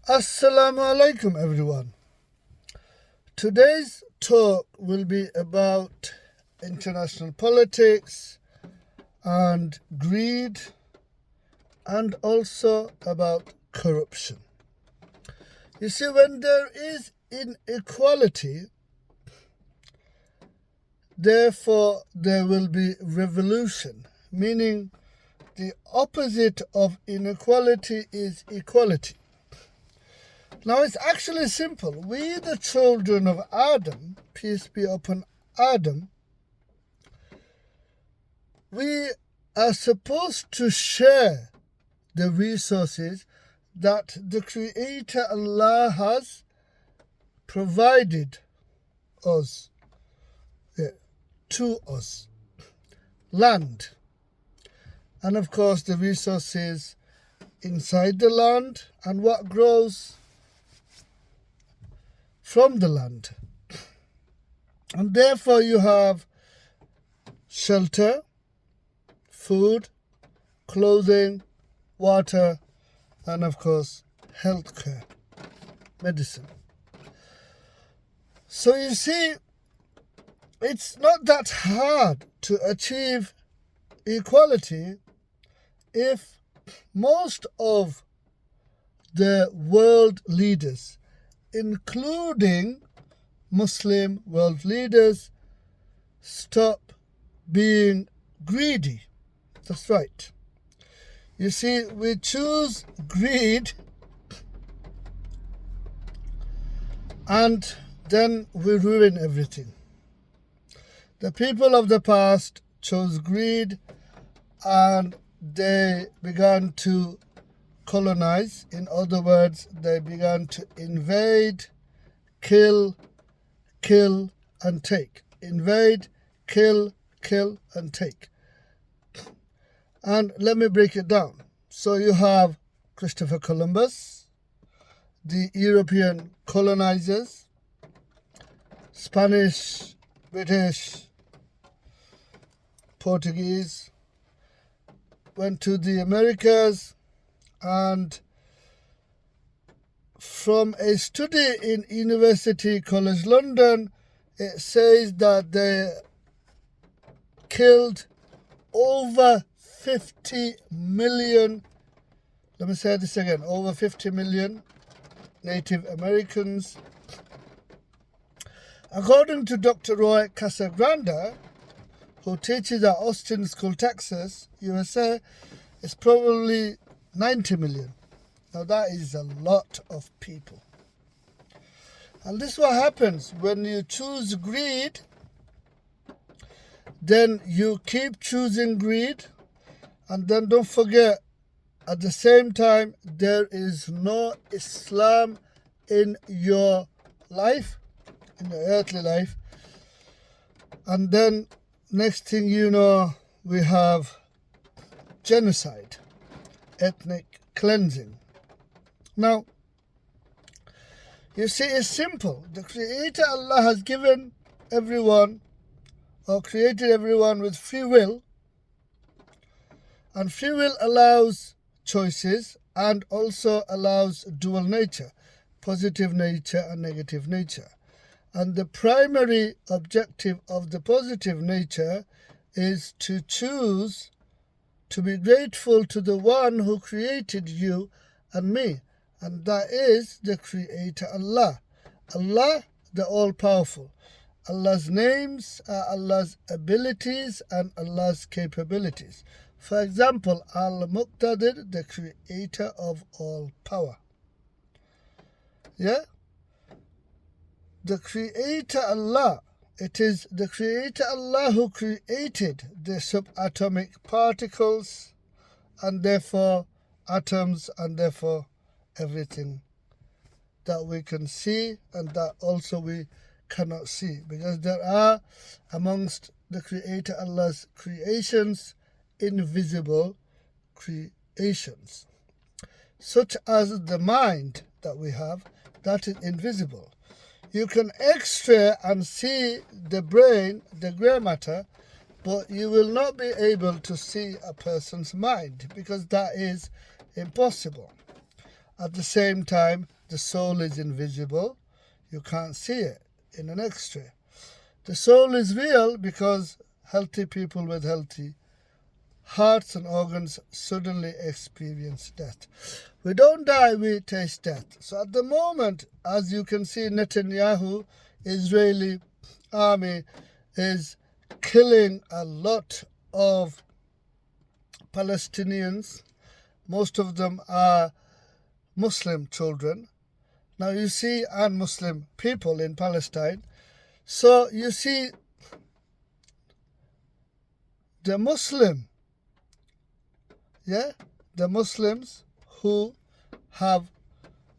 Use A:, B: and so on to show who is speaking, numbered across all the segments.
A: Assalamu alaikum, everyone. Today's talk will be about international politics and greed, and also about corruption. You see, when there is inequality, therefore there will be revolution, meaning the opposite of inequality is equality. Now it's actually simple. We, the children of Adam, peace be upon Adam, we are supposed to share the resources that the Creator Allah has provided us, to us. Land. And of course the resources inside the land and what grows from the land. And therefore you have shelter, food, clothing, water, and of course healthcare, medicine. So you see, it's not that hard to achieve equality if most of the world leaders, including Muslim world leaders, stop being greedy. That's right. You see, we choose greed and then we ruin everything. The people of the past chose greed and they began to colonize. In other words, they began to invade, kill, and take. Invade, kill, and take. And let me break it down. So you have Christopher Columbus, the European colonizers, Spanish, British, Portuguese, went to the Americas, and from a study in University College London, it says that they killed over 50 million, let me say this again, over 50 million Native Americans. According to Dr. Roy Casagrande, who teaches at Austin School, Texas, USA, it's probably 90 million. Now that is a lot of people. And this is what happens when you choose greed, then you keep choosing greed, and then don't forget, at the same time, there is no Islam in your life, in your earthly life. And then next thing you know, we have genocide, ethnic cleansing. Now, you see, it's simple. The Creator Allah has given everyone, or created everyone with free will, and free will allows choices and also allows dual nature, positive nature and negative nature. And the primary objective of the positive nature is to choose to be grateful to the one who created you and me. And that is the Creator Allah. Allah, the All-Powerful. Allah's names are Allah's abilities and Allah's capabilities. For example, Al-Muqtadir, the Creator of all power. Yeah? The Creator Allah, it is the Creator Allah who created the subatomic particles and therefore atoms and therefore everything that we can see and that also we cannot see, because there are amongst the Creator Allah's creations invisible creations, such as the mind that we have, that is invisible. You can x-ray and see the brain, the grey matter, but you will not be able to see a person's mind because that is impossible. At the same time, the soul is invisible. You can't see it in an X-ray. The soul is real because healthy people with healthy hearts and organs suddenly experience death. We don't die, we taste death. So at the moment, as you can see, Netanyahu, Israeli army is killing a lot of Palestinians. Most of them are Muslim children. Now you see, and Muslim people in Palestine. So you see, the Muslims who have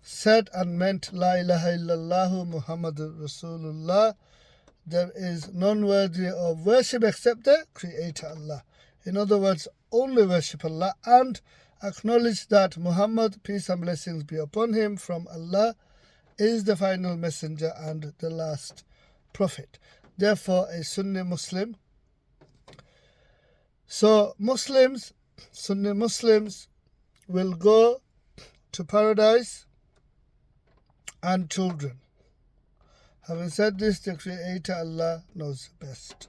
A: said and meant La ilaha illallah Muhammadur Rasulullah, there is none worthy of worship except the Creator Allah. In other words, only worship Allah and acknowledge that Muhammad, peace and blessings be upon him, from Allah, is the final messenger and the last prophet. Therefore, a Sunni Muslim. So Sunni Muslims will go to paradise and children. Having said this, the Creator Allah knows best.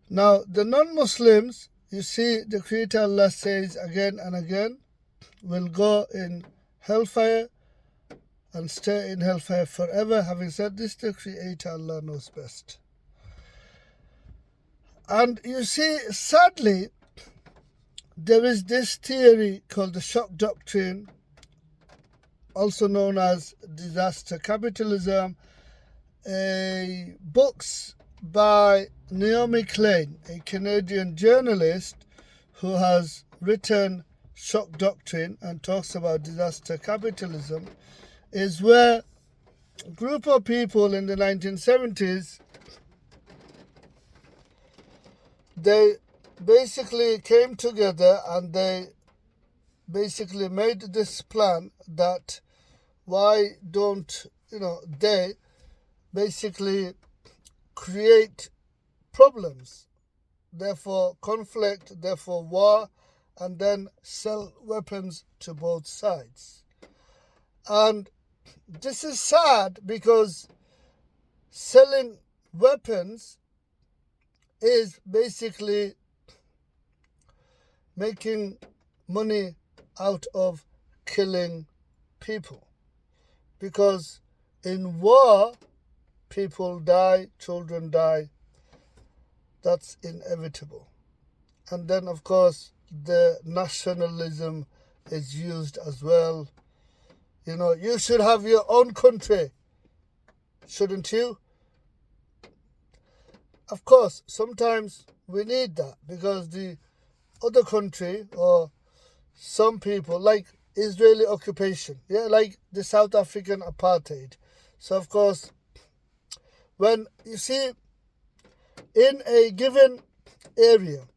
A: Now, the non-Muslims, you see, the Creator Allah says again and again, will go in hellfire and stay in hellfire forever. Having said this, the Creator Allah knows best. And you see, sadly, there is this theory called the shock doctrine, also known as disaster capitalism, books by Naomi Klein, a Canadian journalist who has written Shock Doctrine and talks about disaster capitalism, is where a group of people in the 1970s, they basically came together and they basically made this plan that why don't, they basically create problems, therefore conflict, therefore war, and then sell weapons to both sides. And this is sad because selling weapons is basically making money out of killing people. Because in war, people die, children die. That's inevitable. And then, of course, the nationalism is used as well. You should have your own country, shouldn't you? Of course, sometimes we need that because the other country or some people, like Israeli occupation, like the South African apartheid. So, of course, when you see in a given area,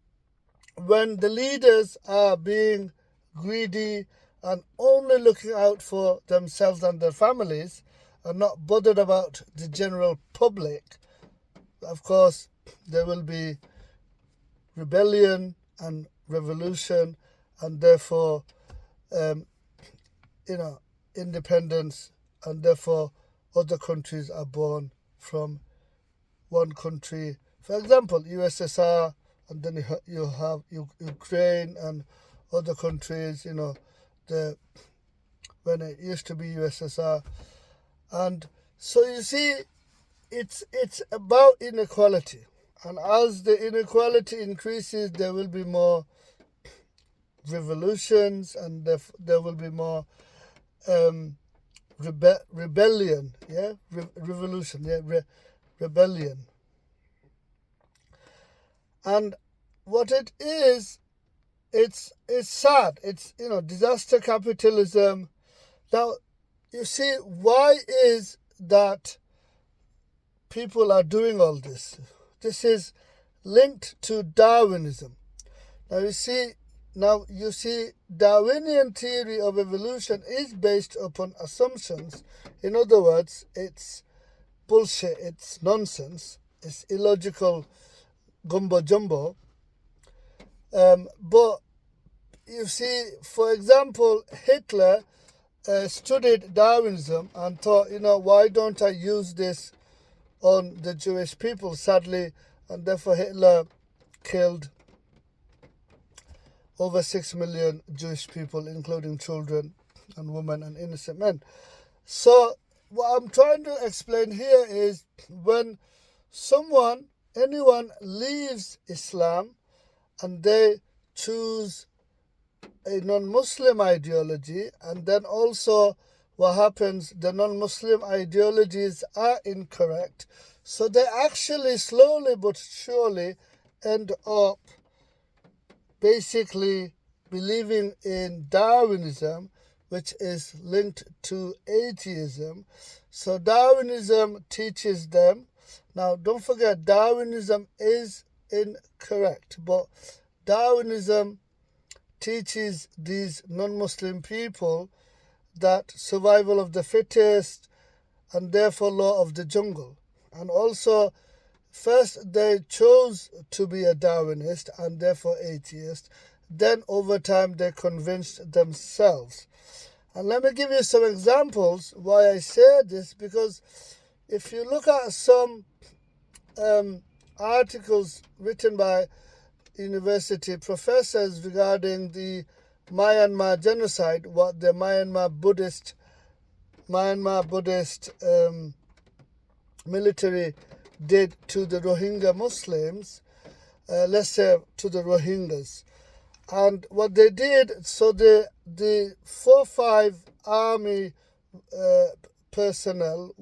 A: when the leaders are being greedy and only looking out for themselves and their families and not bothered about the general public, of course, there will be rebellion and revolution, and therefore, independence, and therefore other countries are born from one country. For example, USSR, and then you have Ukraine and other countries, when it used to be USSR. And so you see, it's about inequality. And as the inequality increases, there will be more revolutions and there will be more rebellion, revolution, rebellion. And what it is, it's sad. It's, disaster capitalism. Now, you see, why is that people are doing all this? This is linked to Darwinism. Now you see, Darwinian theory of evolution is based upon assumptions. In other words, it's bullshit, it's nonsense, it's illogical gumbo jumbo. But you see, for example, Hitler studied Darwinism and thought, why don't I use this on the Jewish people, sadly, and therefore Hitler killed over 6 million Jewish people, including children and women and innocent men. So what I'm trying to explain here is when anyone leaves Islam and they choose a non-Muslim ideology, and then also what happens, the non-Muslim ideologies are incorrect, so they actually slowly but surely end up basically believing in Darwinism, which is linked to atheism. So Darwinism teaches them. Now, don't forget, Darwinism is incorrect, but Darwinism teaches these non-Muslim people that survival of the fittest and therefore law of the jungle. And also, first they chose to be a Darwinist and therefore atheist. Then over time they convinced themselves. And let me give you some examples why I say this, because if you look at some articles written by university professors regarding the Myanmar genocide, what the Myanmar Buddhist military did to the Rohingya Muslims, let's say to the Rohingyas. And what they did, so the 4-5 army personnel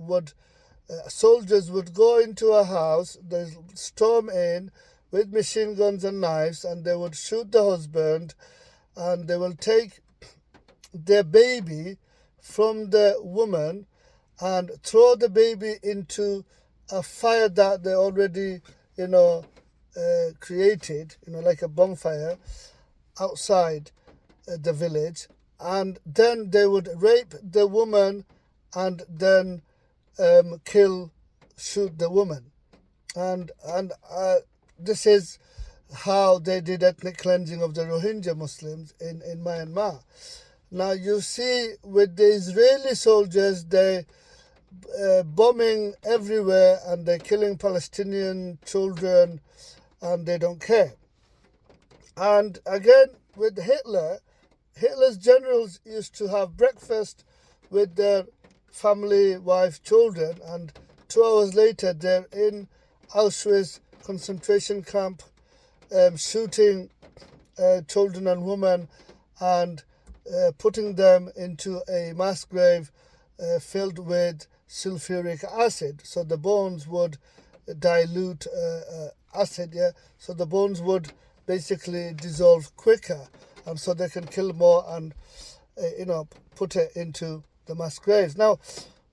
A: soldiers would go into a house, they storm in with machine guns and knives, and they would shoot the husband, and they will take their baby from the woman and throw the baby into a fire that they already, created, like a bonfire outside the village, and then they would rape the woman and then shoot the woman, and this is how they did ethnic cleansing of the Rohingya Muslims in Myanmar. Now you see, with the Israeli soldiers, they bombing everywhere and they're killing Palestinian children and they don't care. And again, with Hitler's generals used to have breakfast with their family, wife, children, and 2 hours later they're in Auschwitz concentration camp, shooting children and women and putting them into a mass grave filled with sulfuric acid. So the bones would dilute acid, so the bones would basically dissolve quicker, and so they can kill more and put it into the mass graves. Now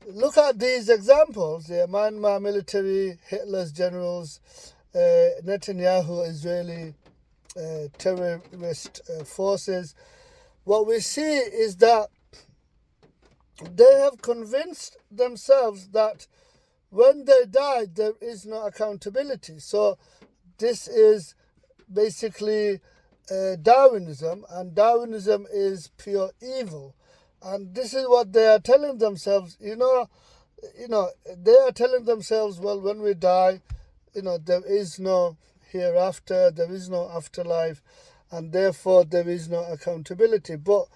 A: look at these examples, Myanmar military, Hitler's generals, Netanyahu, Israeli terrorist forces. What we see is that they have convinced themselves that when they die, there is no accountability. So this is basically Darwinism, and Darwinism is pure evil. And this is what they are telling themselves. They are telling themselves, well, when we die, there is no hereafter, there is no afterlife, and therefore there is no accountability. But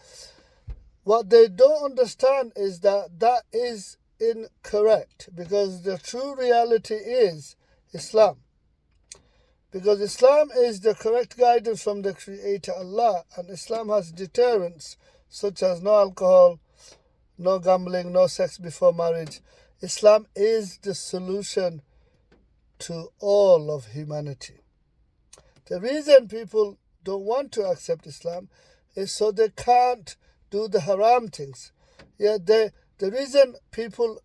A: what they don't understand is that is incorrect, because the true reality is Islam. Because Islam is the correct guidance from the Creator Allah, and Islam has deterrents such as no alcohol, no gambling, no sex before marriage. Islam is the solution to all of humanity. The reason people don't want to accept Islam is so they can't do the haram things. The reason people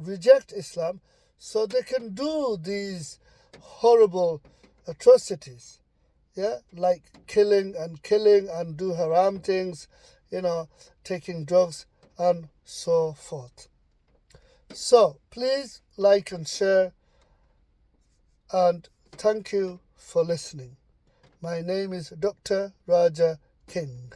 A: reject Islam, so they can do these horrible atrocities, like killing and do haram things, taking drugs and so forth. So please like and share, and thank you for listening. My name is Dr. Raja King.